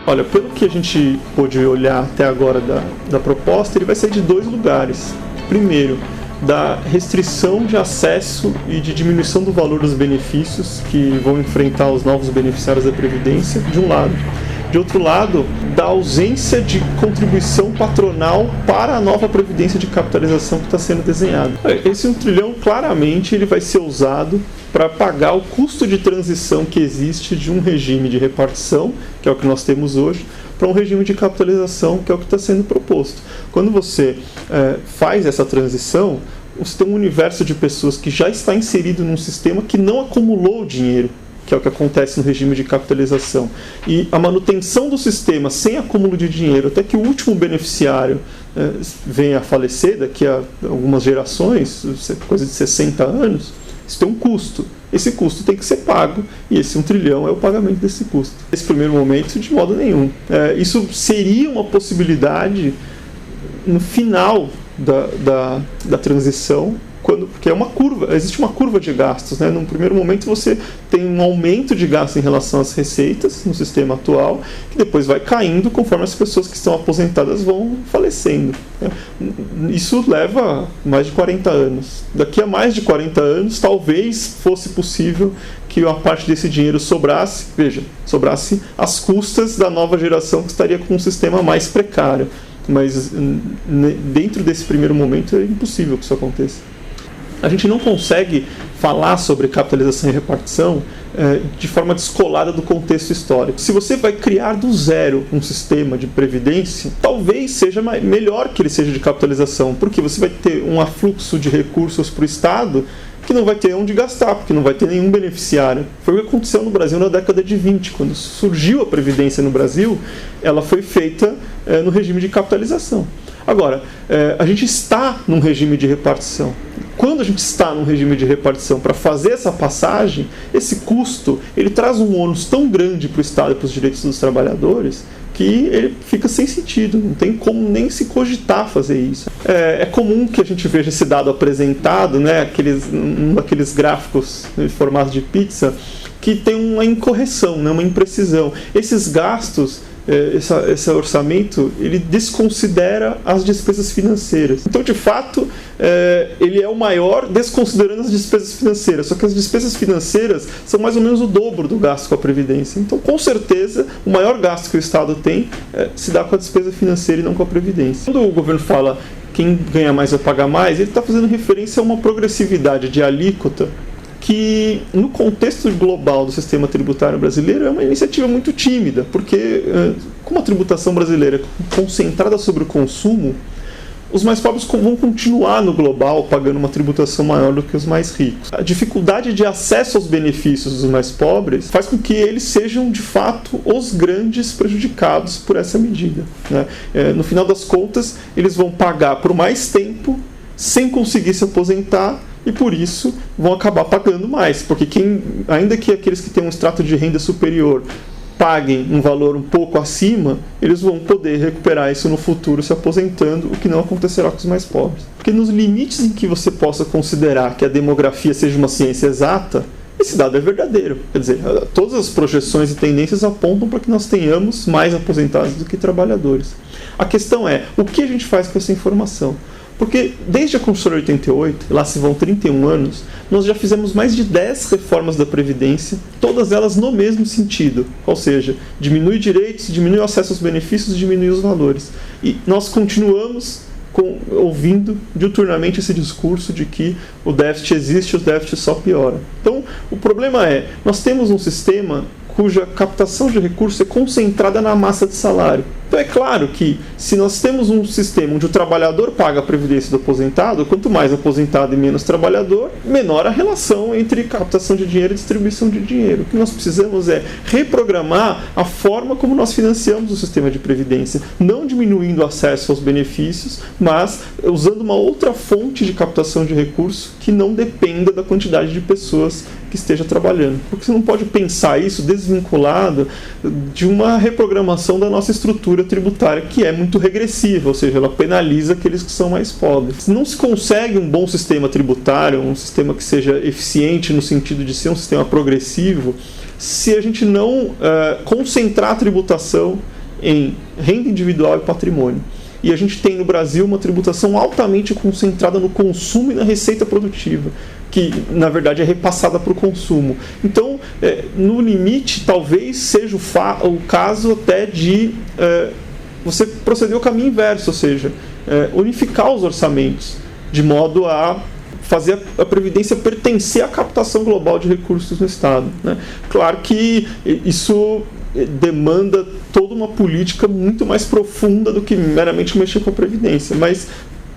Olha, pelo que a gente pôde olhar até agora da proposta, ele vai sair de 2 lugares. Primeiro, da restrição de acesso e de diminuição do valor dos benefícios que vão enfrentar os novos beneficiários da Previdência, de um lado. De outro lado, da ausência de contribuição patronal para a nova previdência de capitalização que está sendo desenhada. Esse 1 trilhão, claramente, ele vai ser usado para pagar o custo de transição que existe de um regime de repartição, que é o que nós temos hoje, para um regime de capitalização, que é o que está sendo proposto. Quando você faz essa transição, você tem um universo de pessoas que já está inserido num sistema que não acumulou dinheiro, que é o que acontece no regime de capitalização. E a manutenção do sistema sem acúmulo de dinheiro, até que o último beneficiário venha a falecer daqui a algumas gerações, coisa de 60 anos, isso tem um custo. Esse custo tem que ser pago, e esse 1 trilhão é o pagamento desse custo. Nesse primeiro momento, de modo nenhum. Isso seria uma possibilidade no final da transição, porque é uma curva, existe uma curva de gastos, né? Num primeiro momento você tem um aumento de gasto em relação às receitas no sistema atual, que depois vai caindo conforme as pessoas que estão aposentadas vão falecendo, né? Isso leva mais de 40 anos. Daqui a mais de 40 anos, talvez fosse possível que uma parte desse dinheiro sobrasse às custas da nova geração que estaria com um sistema mais precário. Mas dentro desse primeiro momento é impossível que isso aconteça. A gente não consegue falar sobre capitalização e repartição de forma descolada do contexto histórico. Se você vai criar do zero um sistema de previdência, talvez seja melhor que ele seja de capitalização, porque você vai ter um afluxo de recursos para o Estado que não vai ter onde gastar, porque não vai ter nenhum beneficiário. Foi o que aconteceu no Brasil na década de 20, quando surgiu a Previdência no Brasil, ela foi feita no regime de capitalização. Agora, a gente está num regime de repartição. Quando a gente está num regime de repartição para fazer essa passagem, esse custo ele traz um ônus tão grande para o Estado e para os direitos dos trabalhadores que ele fica sem sentido, não tem como nem se cogitar fazer isso. É comum que a gente veja esse dado apresentado, né, aqueles gráficos em formato de pizza, que tem uma incorreção, né, uma imprecisão. Esses gastos, esse orçamento, ele desconsidera as despesas financeiras. Então, de fato, ele é o maior desconsiderando as despesas financeiras, só que as despesas financeiras são mais ou menos o dobro do gasto com a Previdência. Então, com certeza, o maior gasto que o Estado tem se dá com a despesa financeira e não com a Previdência. Quando o governo fala quem ganha mais vai pagar mais, ele está fazendo referência a uma progressividade de alíquota que, no contexto global do sistema tributário brasileiro, é uma iniciativa muito tímida, porque, como a tributação brasileira é concentrada sobre o consumo, os mais pobres vão continuar no global pagando uma tributação maior do que os mais ricos. A dificuldade de acesso aos benefícios dos mais pobres faz com que eles sejam, de fato, os grandes prejudicados por essa medida, né? No final das contas, eles vão pagar por mais tempo sem conseguir se aposentar, e por isso vão acabar pagando mais, porque ainda que aqueles que têm um extrato de renda superior paguem um valor um pouco acima, eles vão poder recuperar isso no futuro se aposentando, o que não acontecerá com os mais pobres. Porque nos limites em que você possa considerar que a demografia seja uma ciência exata, esse dado é verdadeiro. Quer dizer, todas as projeções e tendências apontam para que nós tenhamos mais aposentados do que trabalhadores. A questão é, o que a gente faz com essa informação? Porque desde a Constituição de 88, lá se vão 31 anos, nós já fizemos mais de 10 reformas da Previdência, todas elas no mesmo sentido. Ou seja, diminui direitos, diminui o acesso aos benefícios, diminui os valores. E nós continuamos ouvindo diuturnamente esse discurso de que o déficit existe e o déficit só piora. Então, o problema é, nós temos um sistema cuja captação de recursos é concentrada na massa de salário. Então é claro que, se nós temos um sistema onde o trabalhador paga a previdência do aposentado, quanto mais aposentado e menos trabalhador, menor a relação entre captação de dinheiro e distribuição de dinheiro. O que nós precisamos é reprogramar a forma como nós financiamos o sistema de previdência, não diminuindo o acesso aos benefícios, mas usando uma outra fonte de captação de recursos que não dependa da quantidade de pessoas que esteja trabalhando. Porque você não pode pensar isso desvinculado de uma reprogramação da nossa estrutura tributária, que é muito regressiva, ou seja, ela penaliza aqueles que são mais pobres. Não se consegue um bom sistema tributário, um sistema que seja eficiente no sentido de ser um sistema progressivo, se a gente não concentrar a tributação em renda individual e patrimônio. E a gente tem no Brasil uma tributação altamente concentrada no consumo e na receita produtiva, que na verdade é repassada para o consumo. Então, no limite, talvez seja o caso até de você proceder o caminho inverso, ou seja, unificar os orçamentos, de modo a fazer a Previdência pertencer à captação global de recursos no Estado, né? Claro que isso demanda toda uma política muito mais profunda do que meramente mexer com a Previdência, mas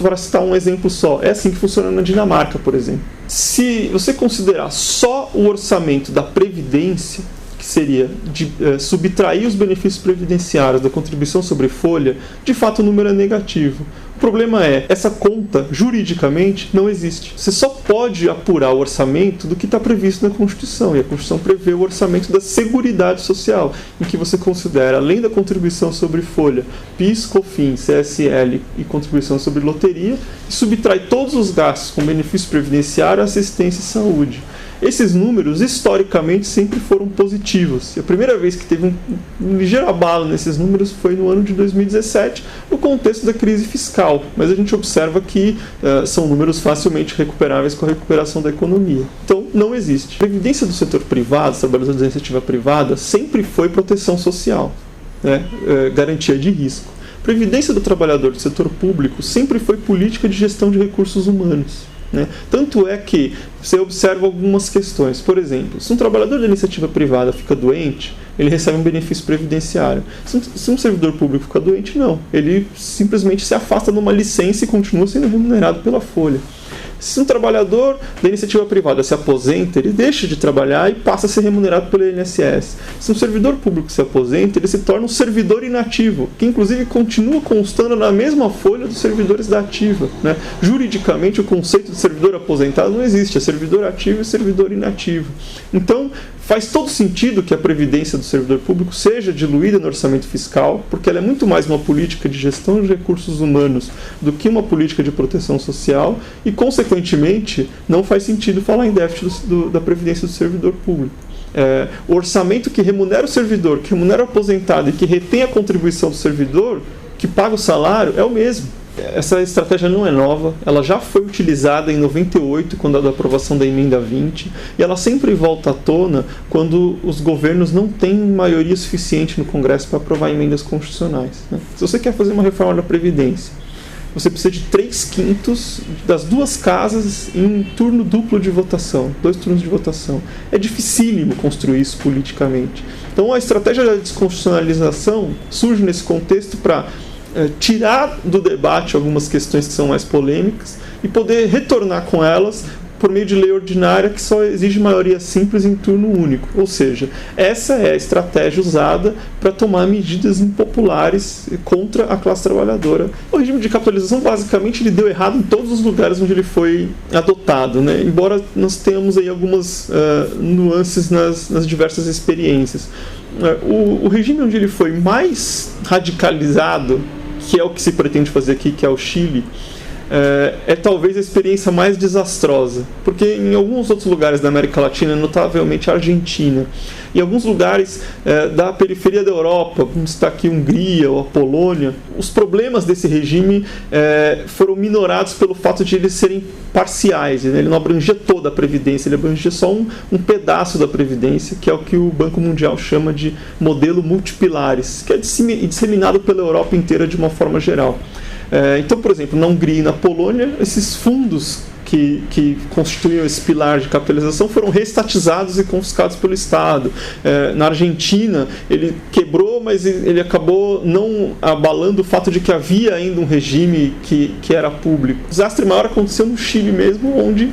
para citar um exemplo só, é assim que funciona na Dinamarca, por exemplo. Se você considerar só o orçamento da Previdência, que seria de subtrair os benefícios previdenciários da contribuição sobre folha, de fato o número é negativo. O problema é, essa conta, juridicamente, não existe. Você só pode apurar o orçamento do que está previsto na Constituição, e a Constituição prevê o orçamento da Seguridade Social, em que você considera, além da contribuição sobre folha, PIS, COFINS, CSL e contribuição sobre loteria, e subtrai todos os gastos com benefício previdenciário, assistência e saúde. Esses números, historicamente, sempre foram positivos. E a primeira vez que teve um ligeiro abalo nesses números foi no ano de 2017, no contexto da crise fiscal. Mas a gente observa que são números facilmente recuperáveis com a recuperação da economia. Então, não existe. A previdência do setor privado, os trabalhadores da iniciativa privada, sempre foi proteção social, né? Garantia de risco. A previdência do trabalhador do setor público sempre foi política de gestão de recursos humanos, né? Tanto é que você observa algumas questões. Por exemplo, se um trabalhador da iniciativa privada fica doente, ele recebe um benefício previdenciário. Se um servidor público fica doente, não. Ele simplesmente se afasta numa licença e continua sendo remunerado pela folha. Se um trabalhador da iniciativa privada se aposenta, ele deixa de trabalhar e passa a ser remunerado pelo INSS. Se um servidor público se aposenta, ele se torna um servidor inativo, que inclusive continua constando na mesma folha dos servidores da ativa, né? Juridicamente, o conceito de servidor aposentado não existe, é servidor ativo e servidor inativo. Então, faz todo sentido que a previdência do servidor público seja diluída no orçamento fiscal, porque ela é muito mais uma política de gestão de recursos humanos do que uma política de proteção social e, consequentemente, não faz sentido falar em déficit da previdência do servidor público. O orçamento que remunera o servidor, que remunera o aposentado e que retém a contribuição do servidor, que paga o salário, é o mesmo. Essa estratégia não é nova, ela já foi utilizada em 98, quando da aprovação da emenda 20, e ela sempre volta à tona quando os governos não têm maioria suficiente no Congresso para aprovar emendas constitucionais, né? Se você quer fazer uma reforma da Previdência, você precisa de 3/5 das duas casas em turno duplo de votação, 2 turnos de votação. É dificílimo construir isso politicamente. Então a estratégia da desconstitucionalização surge nesse contexto para tirar do debate algumas questões que são mais polêmicas e poder retornar com elas por meio de lei ordinária que só exige maioria simples em turno único. Ou seja, essa é a estratégia usada para tomar medidas impopulares contra a classe trabalhadora. O regime de capitalização, basicamente, ele deu errado em todos os lugares onde ele foi adotado, né? Embora nós tenhamos aí algumas nuances nas diversas experiências. O regime onde ele foi mais radicalizado, que é o que se pretende fazer aqui, que é o Chile, é talvez a experiência mais desastrosa, porque em alguns outros lugares da América Latina, notavelmente a Argentina, em alguns lugares da periferia da Europa, como está aqui a Hungria ou a Polônia, os problemas desse regime foram minorados pelo fato de eles serem parciais, né? Ele não abrangia toda a Previdência, ele abrangia só um pedaço da Previdência, que é o que o Banco Mundial chama de modelo multipilares, que é disseminado pela Europa inteira de uma forma geral. Então, por exemplo, na Hungria e na Polônia, esses fundos que constituíam esse pilar de capitalização foram reestatizados e confiscados pelo Estado. Na Argentina, ele quebrou, mas ele acabou não abalando o fato de que havia ainda um regime que era público. O desastre maior aconteceu no Chile mesmo, onde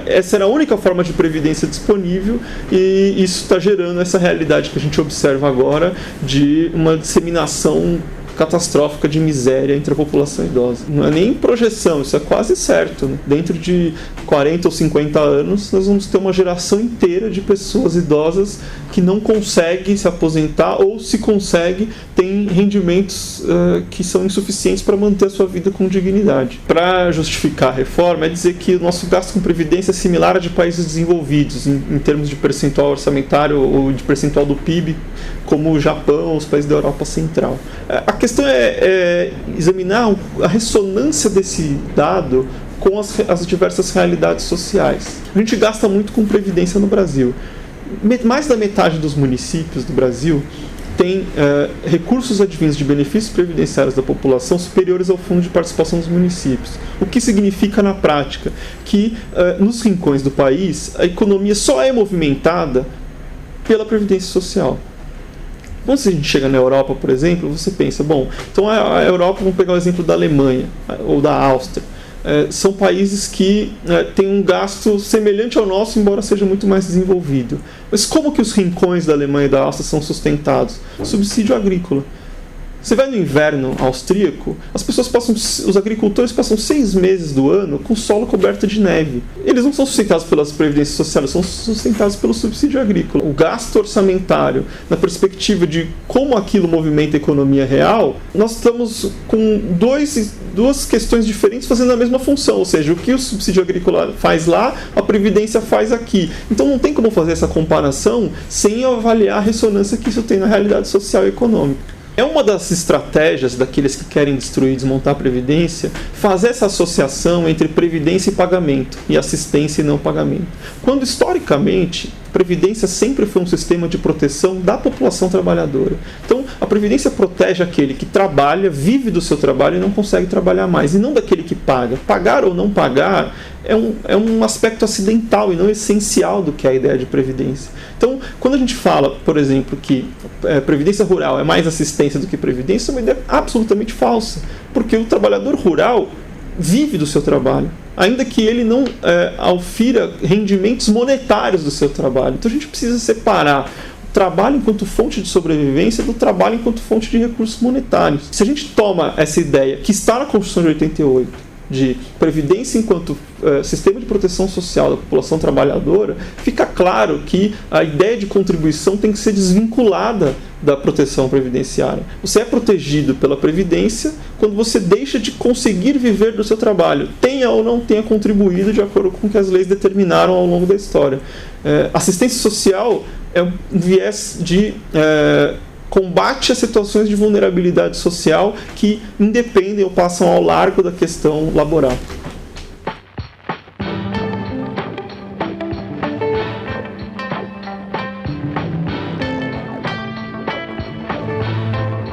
essa era a única forma de previdência disponível, e isso está gerando essa realidade que a gente observa agora de uma disseminação catastrófica de miséria entre a população idosa. Não é nem projeção, isso é quase certo, né? Dentro de 40 ou 50 anos, nós vamos ter uma geração inteira de pessoas idosas que não conseguem se aposentar, ou se consegue, tem rendimentos que são insuficientes para manter a sua vida com dignidade. Para justificar a reforma, é dizer que o nosso gasto com previdência é similar a de países desenvolvidos, em termos de percentual orçamentário ou de percentual do PIB, como o Japão ou os países da Europa Central. A questão é examinar a ressonância desse dado com as diversas realidades sociais. A gente gasta muito com previdência no Brasil. Mais da metade dos municípios do Brasil tem recursos advindos de benefícios previdenciários da população superiores ao fundo de participação dos municípios. O que significa, na prática, que nos rincões do país a economia só é movimentada pela previdência social. Quando a gente chega na Europa, por exemplo, você pensa, bom, então a Europa, vamos pegar o exemplo da Alemanha ou da Áustria, são países que têm um gasto semelhante ao nosso, embora seja muito mais desenvolvido. Mas como que os rincões da Alemanha e da Áustria são sustentados? Subsídio agrícola. Você vai no inverno austríaco, os agricultores passam 6 meses do ano com o solo coberto de neve. Eles não são sustentados pelas previdências sociais, são sustentados pelo subsídio agrícola. O gasto orçamentário, na perspectiva de como aquilo movimenta a economia real, nós estamos com duas questões diferentes fazendo a mesma função, ou seja, o que o subsídio agrícola faz lá, a previdência faz aqui. Então não tem como fazer essa comparação sem avaliar a ressonância que isso tem na realidade social e econômica. É uma das estratégias daqueles que querem destruir e desmontar a Previdência fazer essa associação entre previdência e pagamento, e assistência e não pagamento. Quando, historicamente, a Previdência sempre foi um sistema de proteção da população trabalhadora. Então, a Previdência protege aquele que trabalha, vive do seu trabalho e não consegue trabalhar mais, e não daquele que paga. Pagar ou não pagar é um aspecto acidental e não essencial do que é a ideia de previdência. Então, quando a gente fala, por exemplo, que previdência rural é mais assistência do que previdência, é uma ideia absolutamente falsa, porque o trabalhador rural vive do seu trabalho, ainda que ele não aufira rendimentos monetários do seu trabalho. Então a gente precisa separar o trabalho enquanto fonte de sobrevivência do trabalho enquanto fonte de recursos monetários. Se a gente toma essa ideia que está na Constituição de 88, de previdência enquanto sistema de proteção social da população trabalhadora, fica claro que a ideia de contribuição tem que ser desvinculada da proteção previdenciária. Você é protegido pela previdência quando você deixa de conseguir viver do seu trabalho, tenha ou não tenha contribuído de acordo com o que as leis determinaram ao longo da história. Assistência social é um viés de combate a situações de vulnerabilidade social que independem ou passam ao largo da questão laboral.